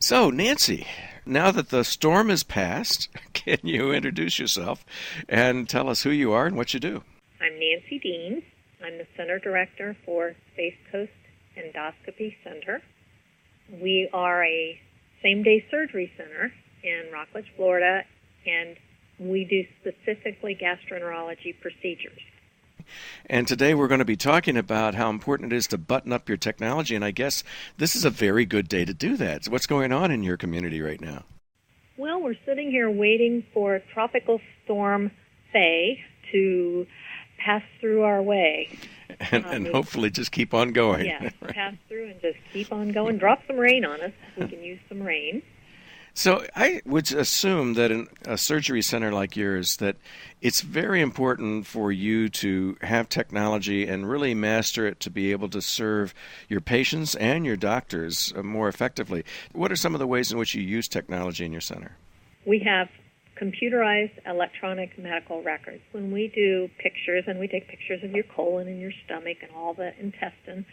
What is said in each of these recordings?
So, Nancy, now that the storm is past, can you introduce yourself and tell us who you are and what you do? I'm Nancy Dean. I'm the Center Director for Space Coast Endoscopy Center. We are a same-day surgery center in Rockledge, Florida, and we do specifically gastroenterology procedures. And today we're going to be talking about how important it is to button up your technology, and I guess this is a very good day to do that. So what's going on in your community right now? Well, we're sitting here waiting for Tropical Storm Faye to pass through our way. And hopefully just keep on going. Yes, pass through and just keep on going. Drop some rain on us. We can use some rain. So I would assume that in a surgery center like yours, that it's very important for you to have technology and really master it to be able to serve your patients and your doctors more effectively. What are some of the ways in which you use technology in your center? We have computerized electronic medical records. When we do pictures, and we take pictures of your colon and your stomach and all the intestine,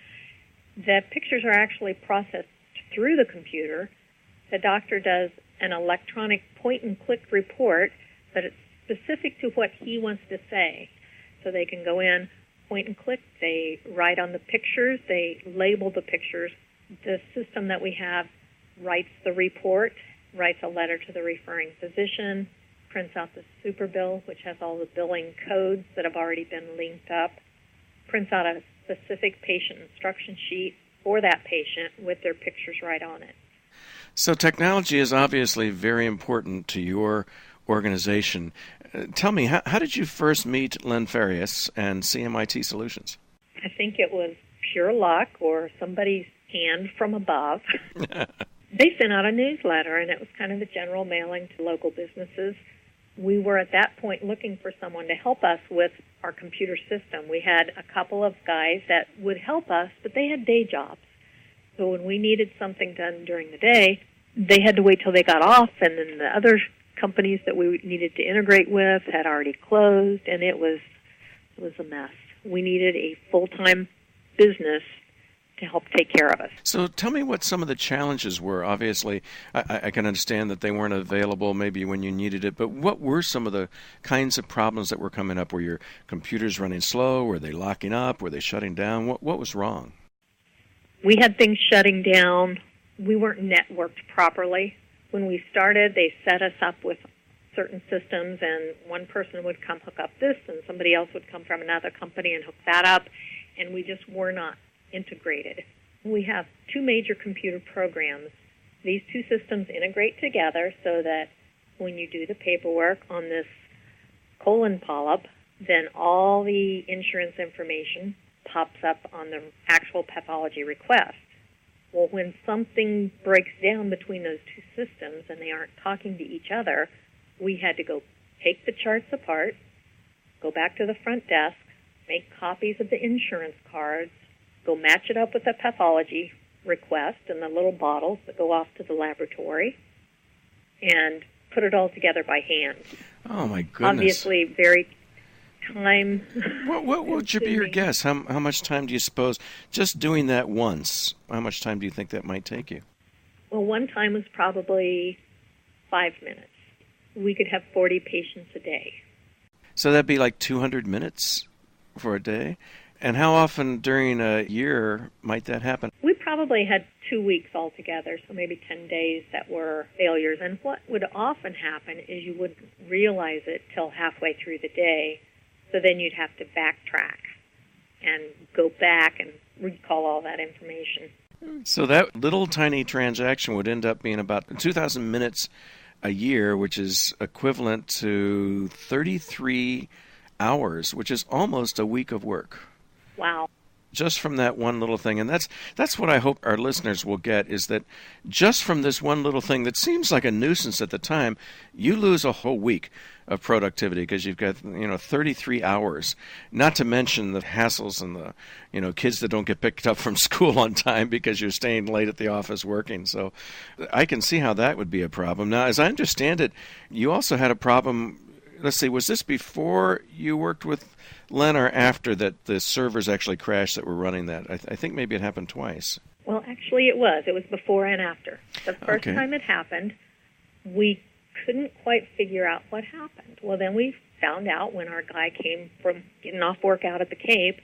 the pictures are actually processed through the computer. The doctor does an electronic point-and-click report, but it's specific to what he wants to say. So they can go in, point and click, they write on the pictures, they label the pictures. The system that we have writes the report, writes a letter to the referring physician, prints out the super bill, which has all the billing codes that have already been linked up, prints out a specific patient instruction sheet for that patient with their pictures right on it. So technology is obviously very important to your organization. Tell me, how did you first meet Len Farias and CMIT Solutions? I think it was pure luck or somebody's hand from above. They sent out a newsletter, and it was kind of a general mailing to local businesses. We were at that point looking for someone to help us with our computer system. We had a couple of guys that would help us, but they had day jobs. So when we needed something done during the day, they had to wait till they got off, and then the other companies that we needed to integrate with had already closed, and it was a mess. We needed a full-time business to help take care of us. So tell me what some of the challenges were. Obviously, I can understand that they weren't available maybe when you needed it, but what were some of the kinds of problems that were coming up? Were your computers running slow? Were they locking up? Were they shutting down? What was wrong? We had things shutting down. We weren't networked properly. When we started, they set us up with certain systems, and one person would come hook up this, and somebody else would come from another company and hook that up, and we just were not integrated. We have two major computer programs. These two systems integrate together so that when you do the paperwork on this colon polyp, then all the insurance information pops up on the actual pathology request. Well, when something breaks down between those two systems and they aren't talking to each other, we had to go take the charts apart, go back to the front desk, make copies of the insurance cards, go match it up with the pathology request and the little bottles that go off to the laboratory, and put it all together by hand. Oh, my goodness. Obviously, very time. What would be your guess? How much time do you suppose, just doing that once, how much time do you think that might take you? Well, one time was probably 5 minutes. We could have 40 patients a day. So that'd be like 200 minutes for a day? And how often during a year might that happen? We probably had 2 weeks altogether, so maybe 10 days that were failures. And what would often happen is you wouldn't realize it till halfway through the day. So then you'd have to backtrack and go back and recall all that information. So that little tiny transaction would end up being about 2,000 minutes a year, which is equivalent to 33 hours, which is almost a week of work. Wow. Just from that one little thing. And that's what I hope our listeners will get, is that just from this one little thing that seems like a nuisance at the time, you lose a whole week of productivity because you've got 33 hours, not to mention the hassles and the kids that don't get picked up from school on time because you're staying late at the office working. So I can see how that would be a problem. Now, as I understand it, you also had a problem. Let's see, was this before you worked with Len or after that the servers actually crashed that were running that? I think maybe it happened twice. Well, actually it was. It was before and after. The first Okay. time it happened, we couldn't quite figure out what happened. Well, then we found out when our guy came from getting off work out at the Cape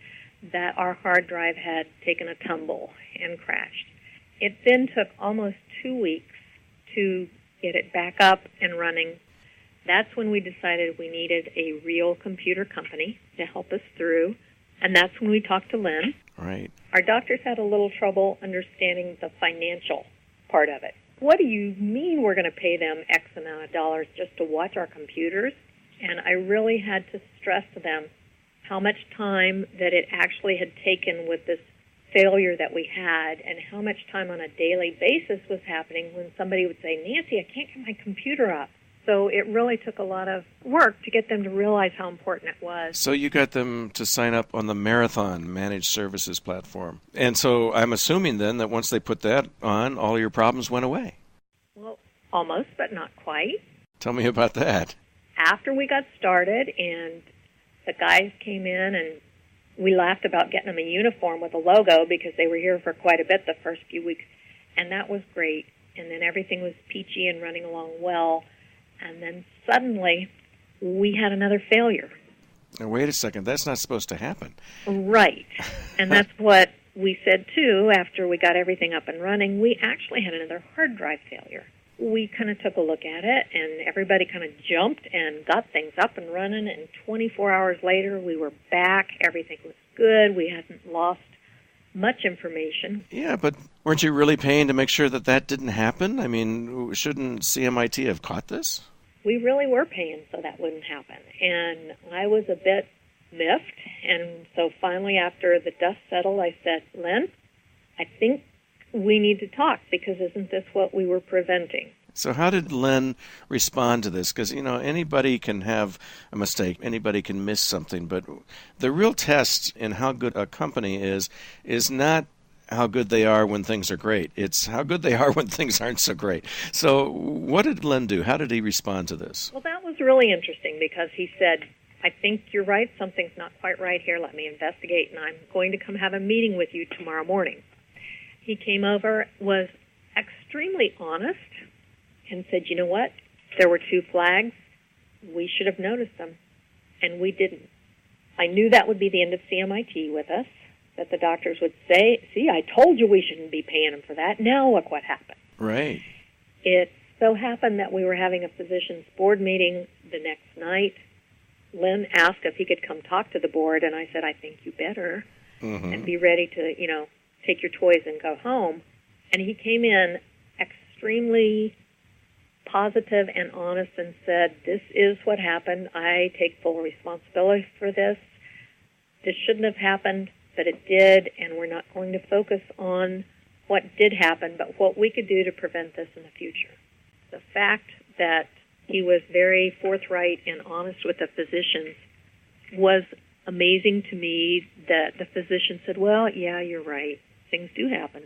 that our hard drive had taken a tumble and crashed. It then took almost 2 weeks to get it back up and running. That's when we decided we needed a real computer company to help us through, and that's when we talked to Lynn. Right. Our doctors had a little trouble understanding the financial part of it. What do you mean we're going to pay them X amount of dollars just to watch our computers? And I really had to stress to them how much time that it actually had taken with this failure that we had, and how much time on a daily basis was happening when somebody would say, Nancy, I can't get my computer up. So it really took a lot of work to get them to realize how important it was. So you got them to sign up on the Marathon Managed Services platform. And so I'm assuming then that once they put that on, all your problems went away. Well, almost, but not quite. Tell me about that. After we got started and the guys came in, and we laughed about getting them a uniform with a logo because they were here for quite a bit the first few weeks, and that was great. And then everything was peachy and running along well. And then suddenly, we had another failure. Now, wait a second. That's not supposed to happen. Right. And that's what we said, too, after we got everything up and running. We actually had another hard drive failure. We kind of took a look at it, and everybody kind of jumped and got things up and running, and 24 hours later, we were back. Everything was good. We hadn't lost much information. Yeah, but weren't you really paying to make sure that that didn't happen? I mean, shouldn't CMIT have caught this? We really were paying so that wouldn't happen. And I was a bit miffed. And so finally, after the dust settled, I said, Lynn, I think we need to talk, because isn't this what we were preventing? So how did Len respond to this? Because, anybody can have a mistake. Anybody can miss something. But the real test in how good a company is not how good they are when things are great. It's how good they are when things aren't so great. So what did Len do? How did he respond to this? Well, that was really interesting, because he said, I think you're right. Something's not quite right here. Let me investigate, and I'm going to come have a meeting with you tomorrow morning. He came over, was extremely honest, and said, you know what? There were 2 flags. We should have noticed them, and we didn't. I knew that would be the end of CMIT with us, that the doctors would say, see, I told you we shouldn't be paying them for that. Now look what happened. Right. It so happened that we were having a physicians board meeting the next night. Lynn asked if he could come talk to the board, and I said, I think you better, and be ready to, take your toys and go home. And he came in extremely positive and honest and said, this is what happened. I take full responsibility for this. This shouldn't have happened, but it did, and we're not going to focus on what did happen, but what we could do to prevent this in the future. The fact that he was very forthright and honest with the physicians was amazing to me, that the physician said, well, yeah, you're right. Things do happen.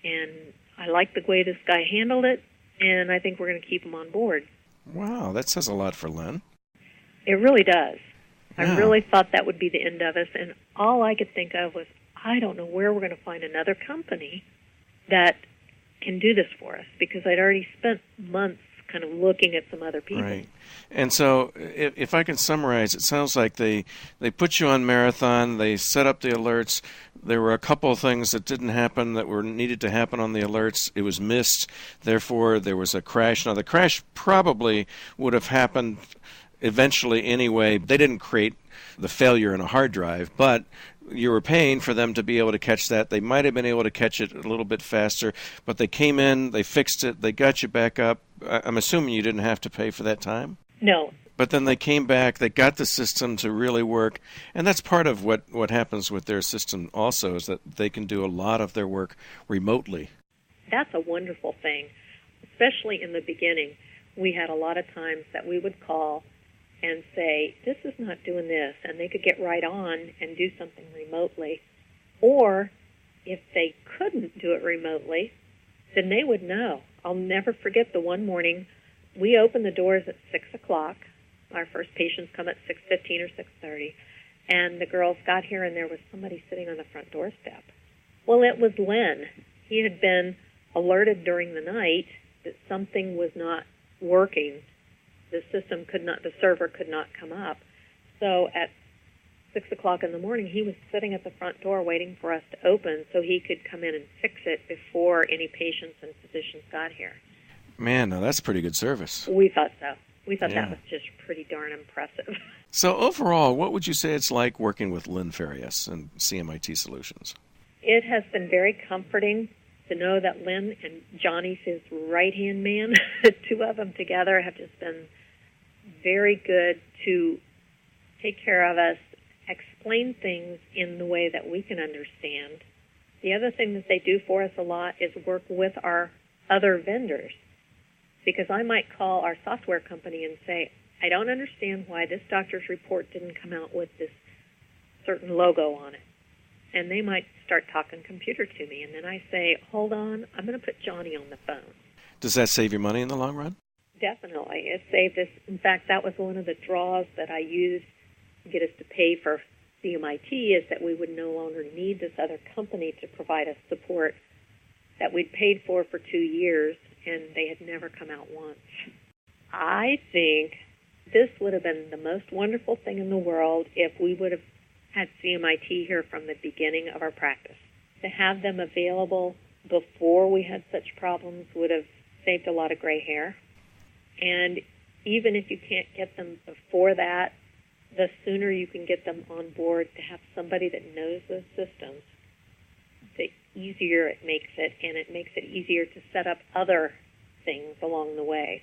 And I like the way this guy handled it, and I think we're going to keep him on board. Wow, that says a lot for Len. It really does. Yeah. I really thought that would be the end of us, and all I could think of was, I don't know where we're going to find another company that can do this for us, because I'd already spent months kind of looking at some other people. Right. And so if I can summarize, it sounds like they put you on Marathon, they set up the alerts. There were a couple of things that didn't happen that were needed to happen on the alerts. It was missed. Therefore, there was a crash. Now, the crash probably would have happened eventually anyway. They didn't create the failure in a hard drive, but you were paying for them to be able to catch that. They might have been able to catch it a little bit faster, but they came in, they fixed it, they got you back up. I'm assuming you didn't have to pay for that time? No. But then they came back, they got the system to really work, and that's part of what happens with their system also, is that they can do a lot of their work remotely. That's a wonderful thing, especially in the beginning. We had a lot of times that we would call and say, this is not doing this, and they could get right on and do something remotely. Or if they couldn't do it remotely, then they would know. I'll never forget the one morning we opened the doors at 6 o'clock. Our first patients come at 6:15 or 6:30, and the girls got here and there was somebody sitting on the front doorstep. Well, it was Len. He had been alerted during the night that something was not working. The server could not come up. So at 6 o'clock in the morning, he was sitting at the front door waiting for us to open so he could come in and fix it before any patients and physicians got here. Man, now that's pretty good service. We thought so. We thought that was just pretty darn impressive. So overall, what would you say it's like working with Lynn Farias and CMIT Solutions? It has been very comforting to know that Lynn and Johnny's his right-hand man, the two of them together have just been very good to take care of us, explain things in the way that we can understand. The other thing that they do for us a lot is work with our other vendors, because I might call our software company and say, I don't understand why this doctor's report didn't come out with this certain logo on it. And they might start talking computer to me, and then I say, hold on, I'm going to put Johnny on the phone. Does that save you money in the long run? Definitely. It saved us. In fact, that was one of the draws that I used to get us to pay for CMIT, is that we would no longer need this other company to provide us support that we'd paid for 2 years, and they had never come out once. I think this would have been the most wonderful thing in the world if we would have had CMIT here from the beginning of our practice. To have them available before we had such problems would have saved a lot of gray hair. And even if you can't get them before that, the sooner you can get them on board to have somebody that knows those systems, the easier it makes it, and it makes it easier to set up other things along the way.